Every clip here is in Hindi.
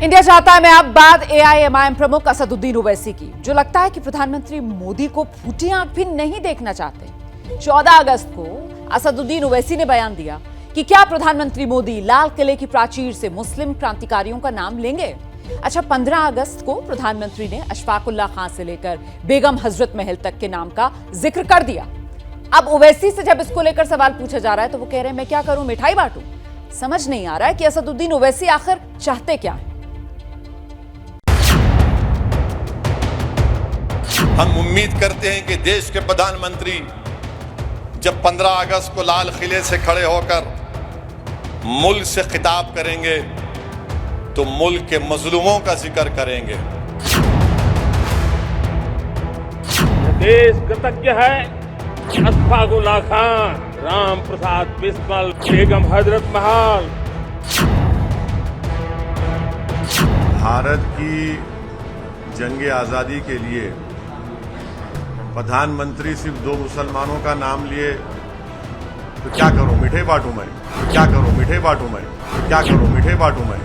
इंडिया चाहता है मैं अब बात एआईएमआईएम प्रमुख असदुद्दीन ओवैसी की, जो लगता है कि प्रधानमंत्री मोदी को फूटी आंख भी नहीं देखना चाहते। 14 अगस्त को असदुद्दीन ओवैसी ने बयान दिया कि क्या प्रधानमंत्री मोदी लाल किले की प्राचीर से मुस्लिम क्रांतिकारियों का नाम लेंगे। अच्छा, 15 अगस्त को प्रधानमंत्री ने अशफाक उल्लाह खान से लेकर बेगम हजरत महल तक के नाम का जिक्र कर दिया। अब ओवैसी से जब इसको लेकर सवाल पूछा जा रहा है तो वो कह रहे हैं मैं क्या करूं, मिठाई बांटूं। समझ नहीं आ रहा है कि असदुद्दीन ओवैसी आखिर चाहते क्या है। हम उम्मीद करते हैं कि देश के प्रधानमंत्री जब 15 अगस्त को लाल किले से खड़े होकर मुल्क से खिताब करेंगे तो मुल्क के मजलूमों का जिक्र करेंगे। देश कृतज्ञ है अशफाक उल्लाह खान, राम प्रसाद बिस्मिल, बेगम हजरत महल। भारत की जंग आज़ादी के लिए प्रधानमंत्री सिर्फ 2 मुसलमानों का नाम लिए तो क्या करूं, मिठाई बांटूं मैं, क्या करूं, मिठाई बांटूं मैं, क्या करूं, मिठाई बांटूं मैं।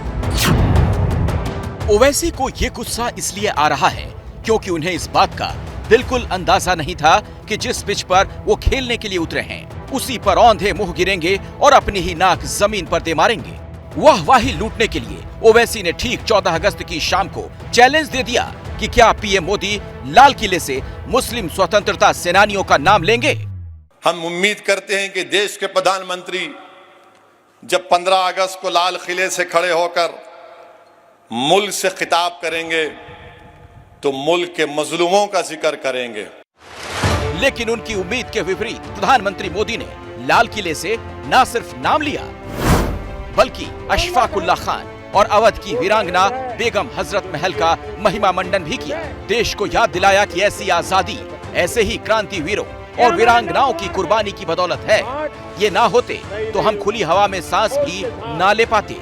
ओवैसी को ये गुस्सा इसलिए आ रहा है क्योंकि उन्हें इस बात का बिल्कुल अंदाजा नहीं था कि जिस पिच पर वो खेलने के लिए उतरे हैं उसी पर औंधे मुंह गिरेंगे और अपनी ही नाक जमीन पर दे मारेंगे। वाहवाही लूटने के लिए ओवैसी ने ठीक 14 अगस्त की शाम को चैलेंज दे दिया कि क्या पीएम मोदी लाल किले से मुस्लिम स्वतंत्रता सेनानियों का नाम लेंगे। हम उम्मीद करते हैं कि देश के प्रधानमंत्री जब 15 अगस्त को लाल किले से खड़े होकर मुल्क से खिताब करेंगे तो मुल्क के मजलूमों का जिक्र करेंगे। लेकिन उनकी उम्मीद के विपरीत प्रधानमंत्री मोदी ने लाल किले से न सिर्फ नाम लिया बल्कि अशफाक उल्लाह खान और अवध की वीरांगना बेगम हजरत महल का महिमा मंडन भी किया। देश को याद दिलाया कि ऐसी आजादी ऐसे ही क्रांति वीरों और वीरांगनाओं की कुर्बानी की बदौलत है। ये ना होते तो हम खुली हवा में सांस भी ना ले पाते।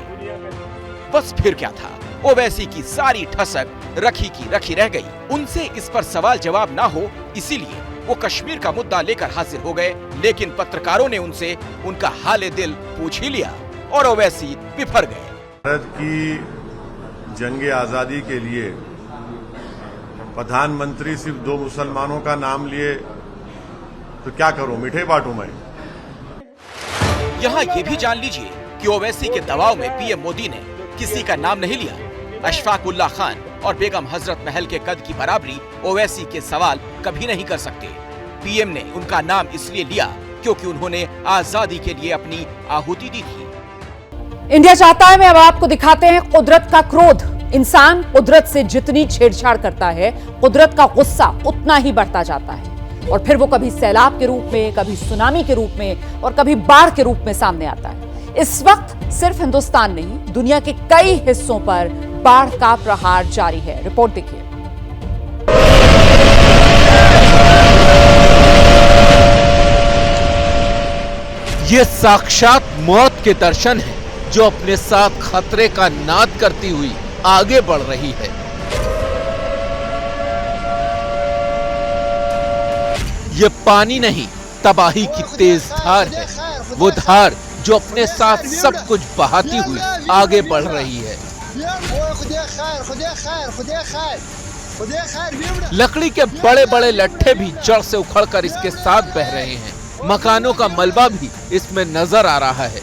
बस फिर क्या था, ओवैसी की सारी ठसक रखी की रखी रह गई। उनसे इस पर सवाल जवाब ना हो इसीलिए वो कश्मीर का मुद्दा लेकर हाजिर हो गए। लेकिन पत्रकारों ने उनसे उनका हाले दिल पूछ ही लिया और ओवैसी बिफर गए। भारत की जंग आज़ादी के लिए प्रधानमंत्री सिर्फ 2 मुसलमानों का नाम लिए तो क्या करूं, मिठाई बांटूं मैं। यहाँ ये भी जान लीजिए कि ओवैसी के दबाव में पीएम मोदी ने किसी का नाम नहीं लिया। अशफाक उल्लाह खान और बेगम हजरत महल के कद की बराबरी ओवैसी के सवाल कभी नहीं कर सकते। पीएम ने उनका नाम इसलिए लिया क्योंकि उन्होंने आजादी के लिए अपनी आहुति दी थी। इंडिया चाहता है मैं अब आपको दिखाते हैं कुदरत का क्रोध। इंसान कुदरत से जितनी छेड़छाड़ करता है कुदरत का गुस्सा उतना ही बढ़ता जाता है और फिर वो कभी सैलाब के रूप में, कभी सुनामी के रूप में और कभी बाढ़ के रूप में सामने आता है। इस वक्त सिर्फ हिंदुस्तान नहीं, दुनिया के कई हिस्सों पर बाढ़ का प्रहार जारी है। रिपोर्ट देखिए। ये साक्षात मौत के दर्शन है जो अपने साथ खतरे का नाद करती हुई आगे बढ़ रही है। ये पानी नहीं, तबाही की तेज धार है। वो धार जो अपने साथ सब कुछ बहाती हुई आगे बढ़ रही है। लकड़ी के बड़े बड़े लट्ठे भी जड़ से उखड़कर इसके साथ बह रहे हैं। मकानों का मलबा भी इसमें नजर आ रहा है।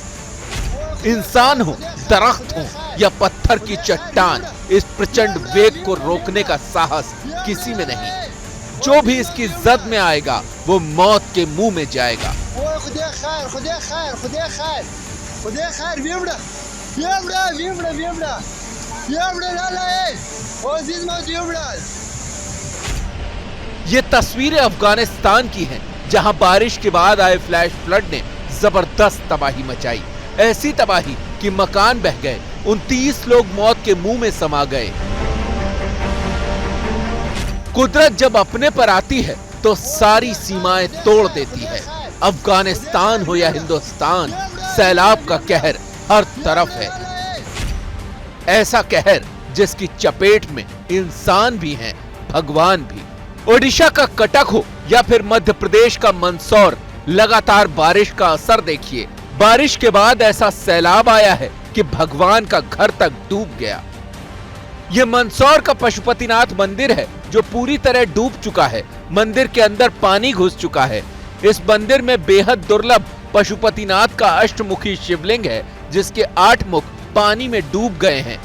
इंसान हो, दरख्त हो या पत्थर की चट्टान, इस प्रचंड वेग को रोकने का साहस किसी में नहीं। जो भी इसकी जद में आएगा वो मौत के मुंह में जाएगा। ये तस्वीरें अफगानिस्तान की हैं, जहां बारिश के बाद आए फ्लैश फ्लड ने जबरदस्त तबाही मचाई। ऐसी तबाही कि मकान बह गए, 29 लोग मौत के मुंह में समा गए। कुदरत जब अपने पर आती है तो सारी सीमाएं तोड़ देती है। अफगानिस्तान हो या हिंदुस्तान, सैलाब का कहर हर तरफ है। ऐसा कहर जिसकी चपेट में इंसान भी हैं, भगवान भी। ओडिशा का कटक हो या फिर मध्य प्रदेश का मंदसौर, लगातार बारिश का असर देखिए। बारिश के बाद ऐसा सैलाब आया है कि भगवान का घर तक डूब गया। ये मंदसौर का पशुपतिनाथ मंदिर है जो पूरी तरह डूब चुका है। मंदिर के अंदर पानी घुस चुका है। इस मंदिर में बेहद दुर्लभ पशुपतिनाथ का अष्टमुखी शिवलिंग है जिसके 8 मुख पानी में डूब गए हैं।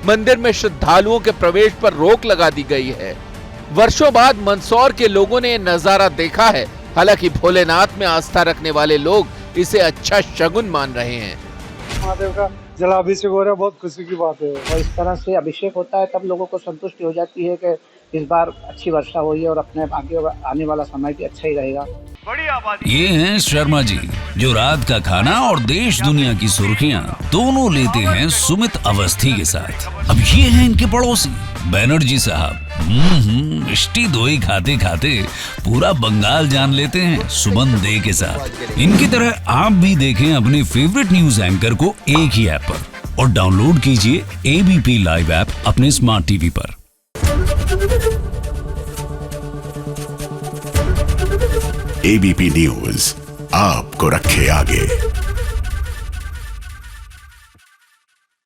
मंदिर में श्रद्धालुओं के प्रवेश पर रोक लगा दी गई है। वर्षों बाद मंदसौर के लोगों ने नजारा देखा है। हालांकि भोलेनाथ में आस्था रखने वाले लोग इसे अच्छा शगुन मान रहे हैं। महादेव का जलाभिषेक हो रहा है, बहुत खुशी की बात है। और इस तरह से अभिषेक होता है तब लोगों को संतुष्टि हो जाती है कि इस बार अच्छी वर्षा हुई है और अपने आगे आने वाला समय भी अच्छा ही रहेगा। ये हैं शर्मा जी जो रात का खाना और देश दुनिया की सुर्खियां दोनों लेते हैं सुमित अवस्थी के साथ। अब ये हैं इनके पड़ोसी बैनर्जी साहब। मिष्टी दोई खाते खाते पूरा बंगाल जान लेते हैं सुमन दे के साथ। इनकी तरह आप भी देखें अपने फेवरेट न्यूज एंकर को एक ही ऐप पर और डाउनलोड कीजिए एबीपी लाइव ऐप अपने स्मार्ट टीवी पर। एबीपी न्यूज आपको रखे आगे।